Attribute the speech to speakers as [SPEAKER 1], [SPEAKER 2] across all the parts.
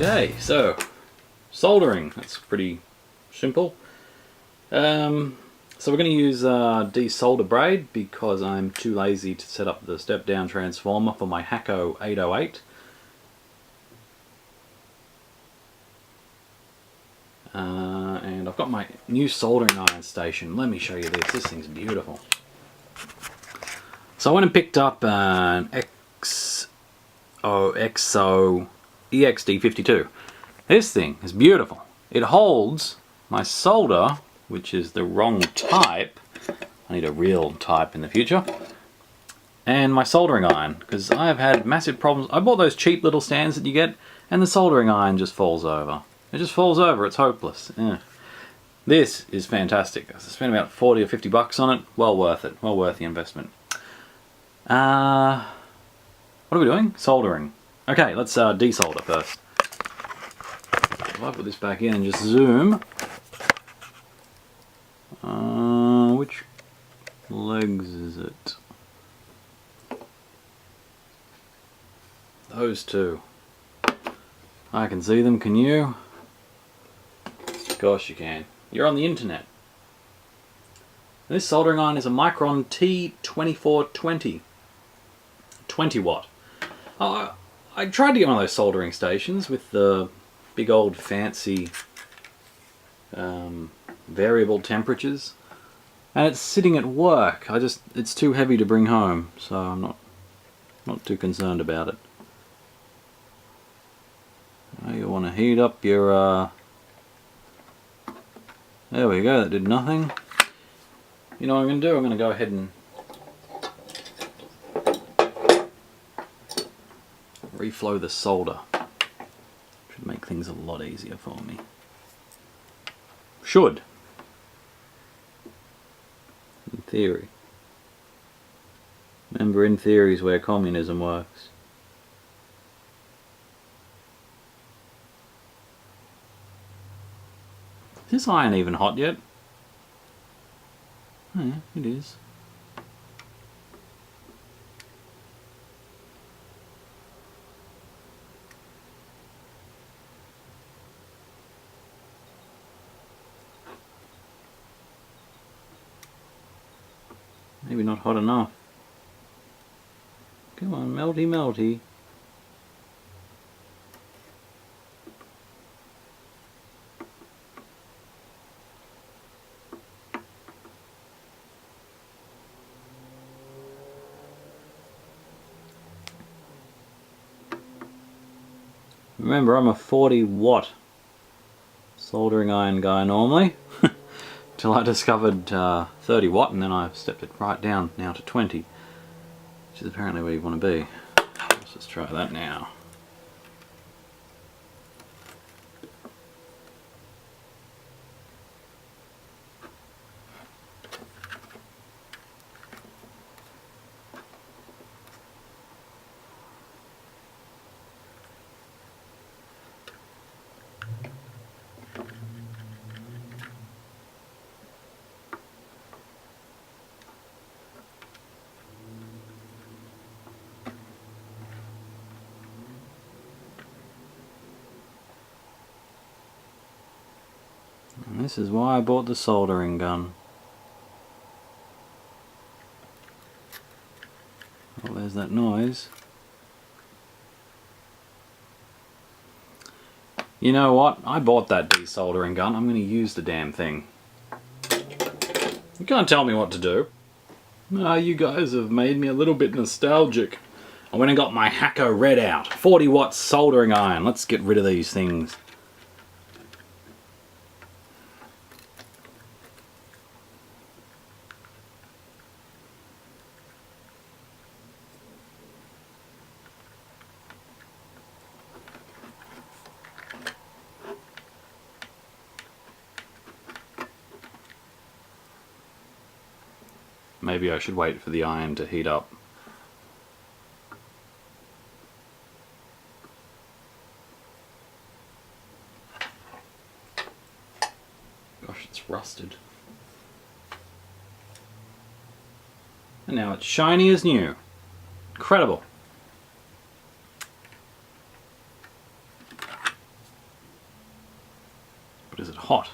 [SPEAKER 1] Okay, so soldering, that's pretty simple. So we're going to use desolder braid because I'm too lazy to set up the step down transformer for my Hacko 808. And I've got my new soldering iron station. Let me show you this. This thing's beautiful. So I went and picked up an XO EXD52. This thing is beautiful. It holds my solder, which is the wrong type. I need a real type in the future. And my soldering iron, because I've had massive problems. I bought those cheap little stands that you get, and the soldering iron just falls over. It just falls over, it's hopeless. Yeah. This is fantastic. I spent about 40 or 50 bucks on it. Well worth it. Well worth the investment. What are we doing? Soldering. Okay, let's desolder first. If I put this back in and just zoom. Which legs is it? Those two. I can see them, can you? Of course you can. You're on the internet. This soldering iron is a Micron T2420. 20 watt. I tried to get one of those soldering stations with the big old fancy variable temperatures, and it's sitting at work. It's too heavy to bring home, so I'm not too concerned about it. You want to heat up your there we go, that did nothing. You know what I'm going to do? I'm going to go ahead and reflow the solder. Should make things a lot easier for me. Should. In theory. Remember, in theory is where communism works. Is this iron even hot yet? Oh yeah, it is. Maybe not hot enough. Come on, melty melty. Remember, I'm a 40 watt soldering iron guy normally, till I discovered 30 watt, and then I stepped it right down now to 20, which is apparently where you want to be. Let's just try that now. And this is why I bought the soldering gun. Oh, there's that noise. You know what? I bought that desoldering gun. I'm going to use the damn thing. You can't tell me what to do. You guys have made me a little bit nostalgic. I went and got my Hacko Red out. 40 watt soldering iron. Let's get rid of these things. Maybe I should wait for the iron to heat up. Gosh, it's rusted. And now it's shiny as new. Incredible. it hot?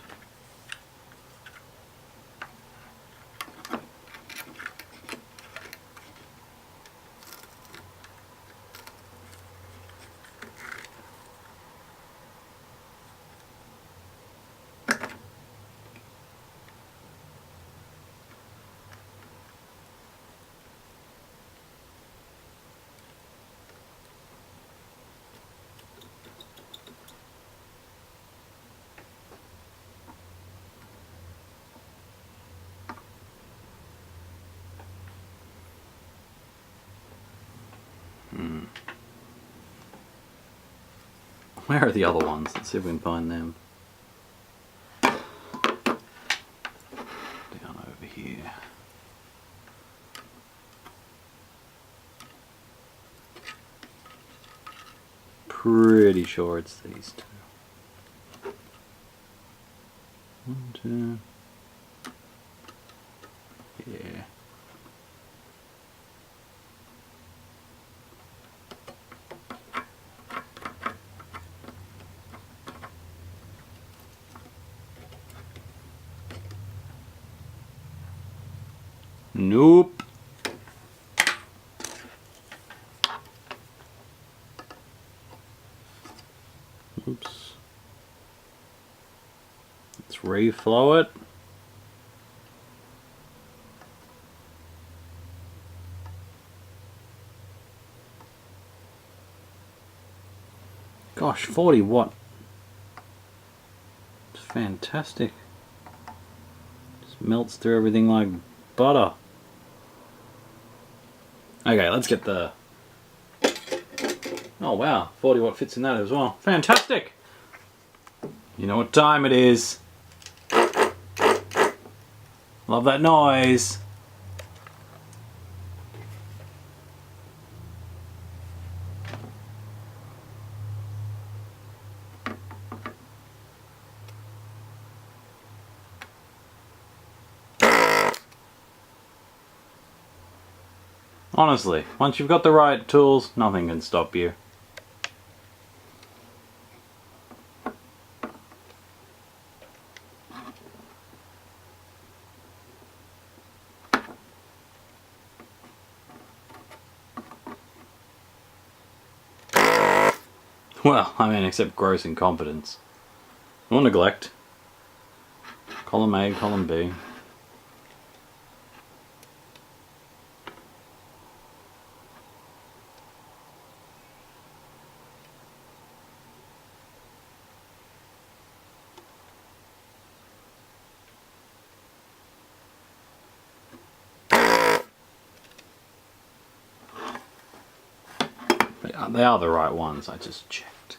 [SPEAKER 1] Where are the other ones? Let's see if we can find them. Down over here. Pretty sure it's these two. 1, 2. Yeah. Nope. Oops. Let's reflow it. Gosh, 40 watt. It's fantastic. Just melts through everything like butter. Okay, let's get the... Oh wow, 40 watt fits in that as well. Fantastic! You know what time it is. Love that noise. Honestly, once you've got the right tools, nothing can stop you. Well, I mean, except gross incompetence. Or neglect. Column A, column B. They are the right ones, I just checked.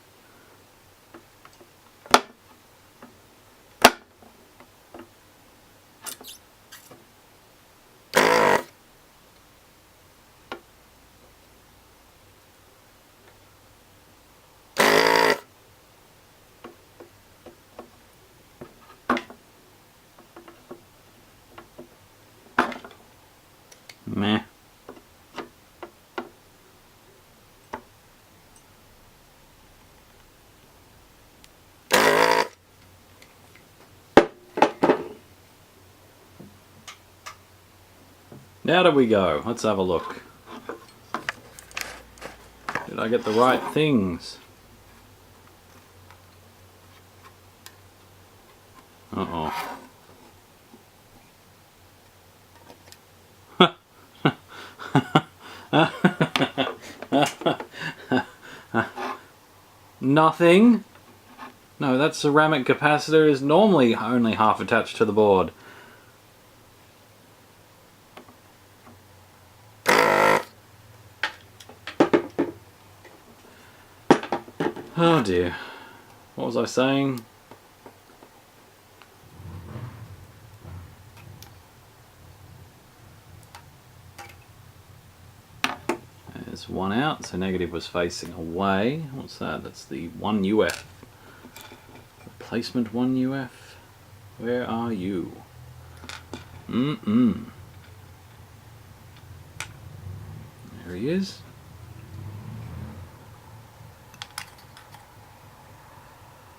[SPEAKER 1] Meh. Now do we go? Let's have a look. Did I get the right things? Uh-oh. Nothing? No, that ceramic capacitor is normally only half attached to the board. Oh dear. What was I saying? There's one out, so negative was facing away. What's that? That's the 1 UF. Replacement 1 UF. Where are you? There he is.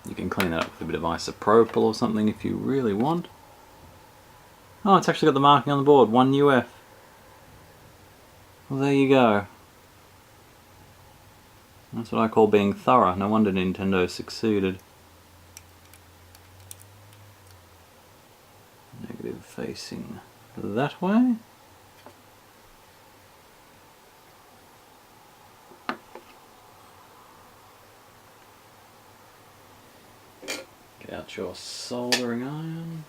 [SPEAKER 1] You can clean that up with a bit of isopropyl or something if you really want. Oh, it's actually got the marking on the board, 1 UF. Well, there you go. That's what I call being thorough. No wonder Nintendo succeeded. Negative facing that way. Get out your soldering iron.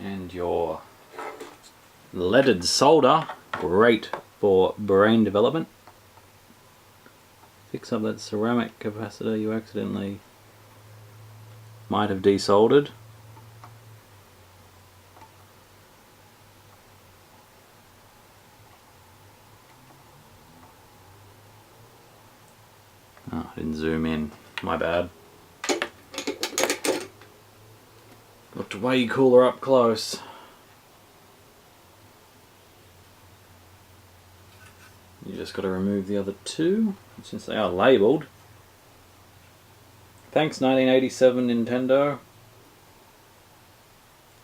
[SPEAKER 1] And your leaded solder. Great for brain development. Fix up that ceramic capacitor you accidentally might have desoldered. Oh, I didn't zoom in. My bad. Looked way cooler up close. You just got to remove the other two, since they are labelled. Thanks 1987 Nintendo.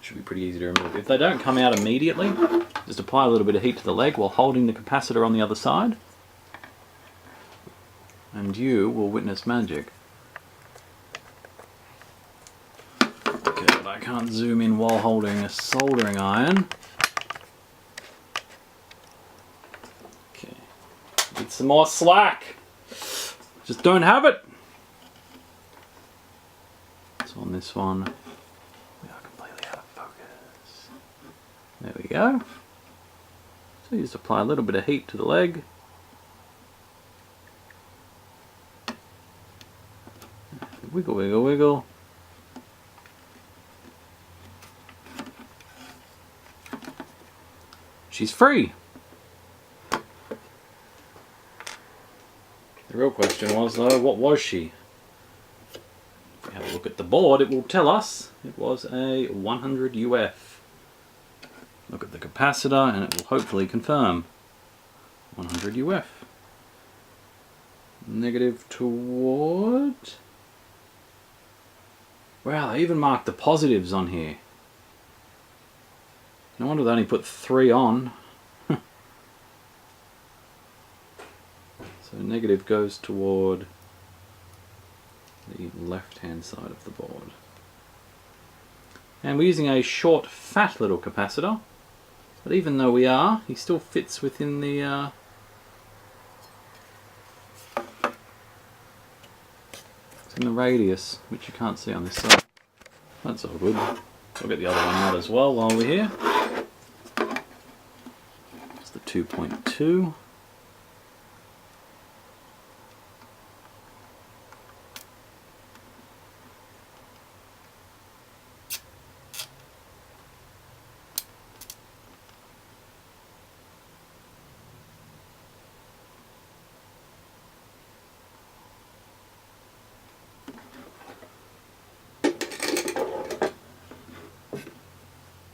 [SPEAKER 1] Should be pretty easy to remove. If they don't come out immediately, just apply a little bit of heat to the leg while holding the capacitor on the other side. And you will witness magic. Okay, but I can't zoom in while holding a soldering iron. Okay, need some more slack. Just don't have it. So on this one, we are completely out of focus. There we go. So you just apply a little bit of heat to the leg. Wiggle, wiggle, wiggle. She's free. The real question was though, what was she? If we have a look at the board, it will tell us it was a 100 UF. Look at the capacitor and it will hopefully confirm 100 UF. Negative toward... Wow, they even marked the positives on here. No wonder they only put 3 on. So negative goes toward the left-hand side of the board. And we're using a short, fat little capacitor. But even though we are, he still fits within the... in the radius, which you can't see on this side. That's all good. We'll get the other one out as well while we're here. It's the 2.2.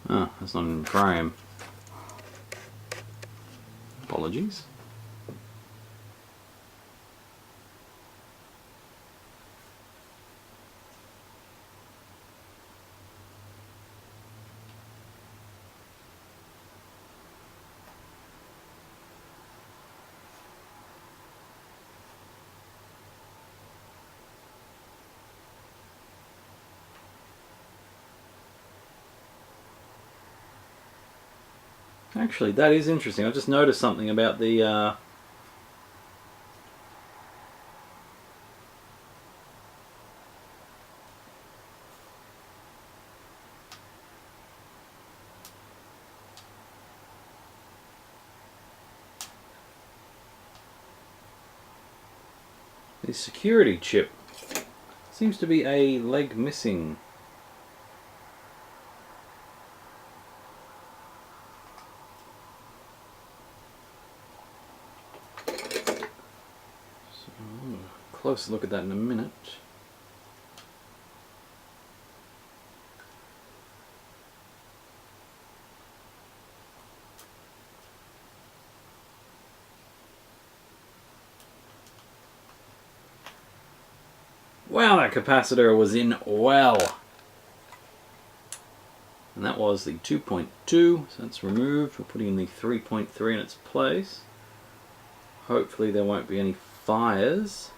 [SPEAKER 1] Oh, that's not in frame. Apologies. Actually, that is interesting. I've just noticed something about the security chip. Seems to be a leg missing. Closer look at that in a minute. Wow, that capacitor was in well. And that was the 2.2, so that's removed. We're putting in the 3.3 in its place. Hopefully there won't be any fires.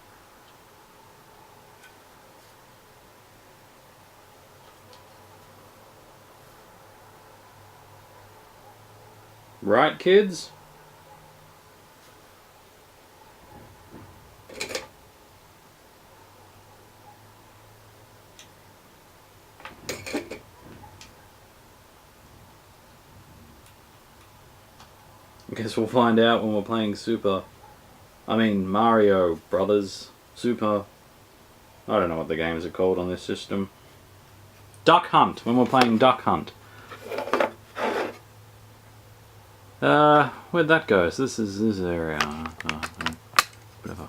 [SPEAKER 1] Right, kids? I guess we'll find out when we're playing Mario Brothers Super. I don't know what the games are called on this system. Duck Hunt, when we're playing Duck Hunt. Where'd that go? So this is this area. Bit of a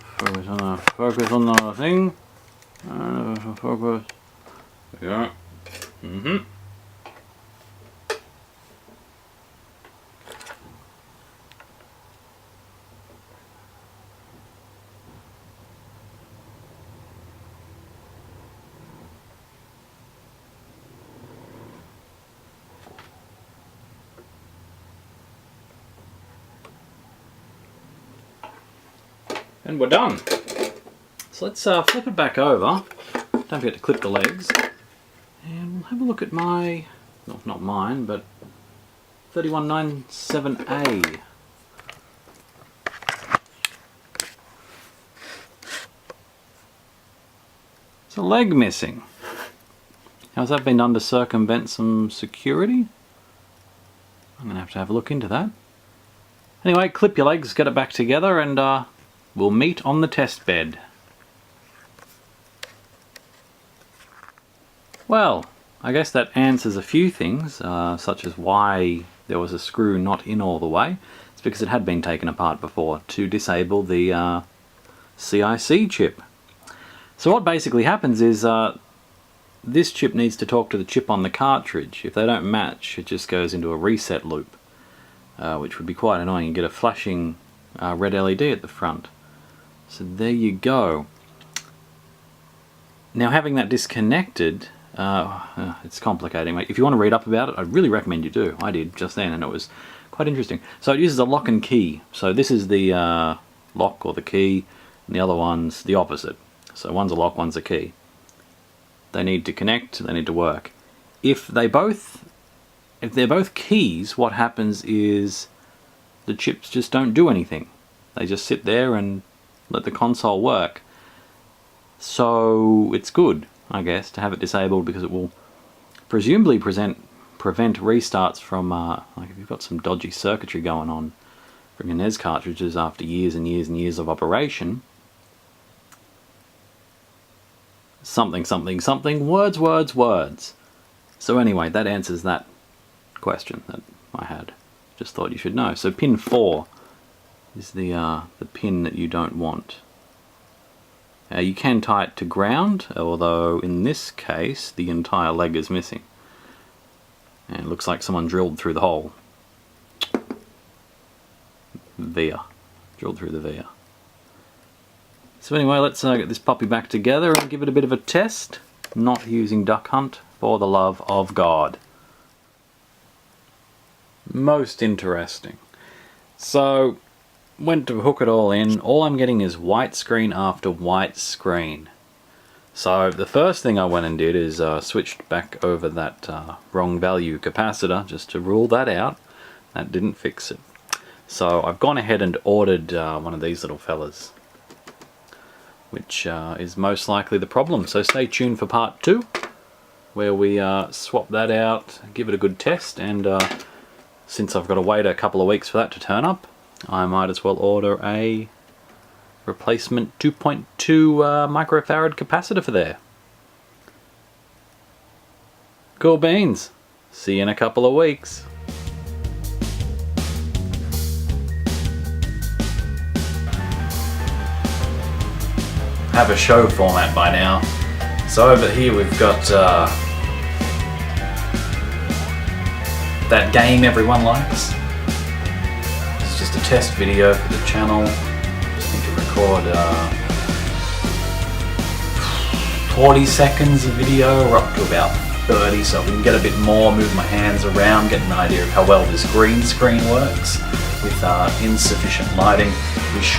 [SPEAKER 1] focus on the thing. Focus. There we go. And we're done. So let's flip it back over. Don't forget to clip the legs. And we'll have a look at my, well, not mine, but 3197A. It's a leg missing. How's that been done to circumvent some security? I'm going to have a look into that. Anyway, clip your legs, get it back together, and we'll meet on the test bed. Well, I guess that answers a few things, such as why there was a screw not in all the way. It's because it had been taken apart before to disable the CIC chip. So what basically happens is this chip needs to talk to the chip on the cartridge. If they don't match, it just goes into a reset loop, which would be quite annoying. You get a flashing red LED at the front. So there you go. Now, having that disconnected, it's complicating. If you want to read up about it, I really recommend you do. I did just then, and it was quite interesting. So it uses a lock and key. So this is the lock or the key, and the other one's the opposite. So one's a lock, one's a key. They need to connect, they need to work. If they're both keys, what happens is the chips just don't do anything. They just sit there and let the console work. So it's good, I guess, to have it disabled, because it will presumably prevent restarts from, like if you've got some dodgy circuitry going on from your NES cartridges after years and years and years of operation. Something, something, something, words, words, words. So anyway, that answers that question that I had. Just thought you should know. So pin 4 is the pin that you don't want. You can tie it to ground, although in this case the entire leg is missing. And it looks like someone drilled through the hole. Via. Drilled through the via. So anyway, let's get this puppy back together and give it a bit of a test. Not using Duck Hunt, for the love of God. Most interesting. So, went to hook it all in. All I'm getting is white screen after white screen. So the first thing I went and did is switched back over that wrong value capacitor just to rule that out. That didn't fix it. So I've gone ahead and ordered one of these little fellas, which is most likely the problem. So stay tuned for part 2, where we swap that out, give it a good test, and since I've got to wait a couple of weeks for that to turn up, I might as well order a replacement 2.2 microfarad capacitor for there. Cool beans. See you in a couple of weeks. Have a show format by now. So over here we've got that game everyone likes. It's just a test video for the channel. Just need to record 40 seconds of video. We're up to about 30, so if we can get a bit more, move my hands around, get an idea of how well this green screen works with insufficient lighting, we should